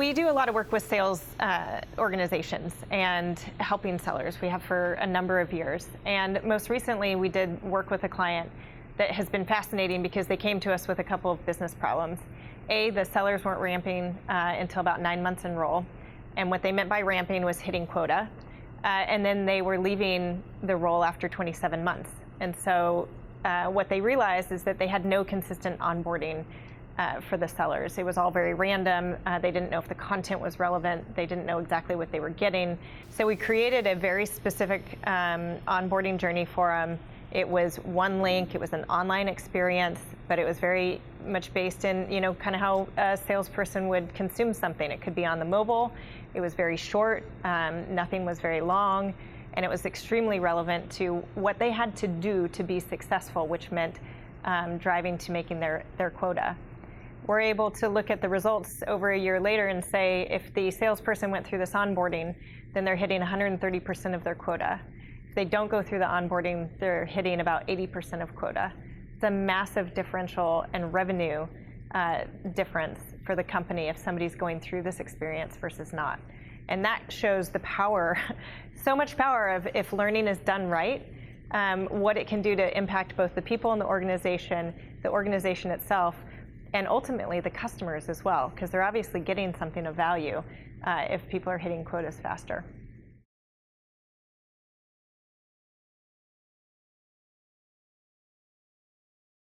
We do a lot of work with sales organizations and helping sellers. We have for a number of years. And most recently, we did work with a client that has been fascinating because they came to us with a couple of business problems. The sellers weren't ramping until about 9 months in role. And what they meant by ramping was hitting quota. And then they were leaving the role after 27 months. And so what they realized is that they had no consistent onboarding for the sellers. It was all very random. They didn't know if the content was relevant. They didn't know exactly what they were getting. So we created a very specific onboarding journey for them. It was one link. It was an online experience, but it was very much based in, kind of how a salesperson would consume something. It could be on the mobile. It was very short. Nothing was very long. And it was extremely relevant to what they had to do to be successful, which meant driving to making their quota. We're able to look at the results over a year later and say, if the salesperson went through this onboarding, then they're hitting 130% of their quota. If they don't go through the onboarding, they're hitting about 80% of quota. It's a massive differential and revenue difference for the company if somebody's going through this experience versus not. And that shows the power, so much power of if learning is done right, what it can do to impact both the people in the organization itself, and ultimately the customers as well, because they're obviously getting something of value if people are hitting quotas faster.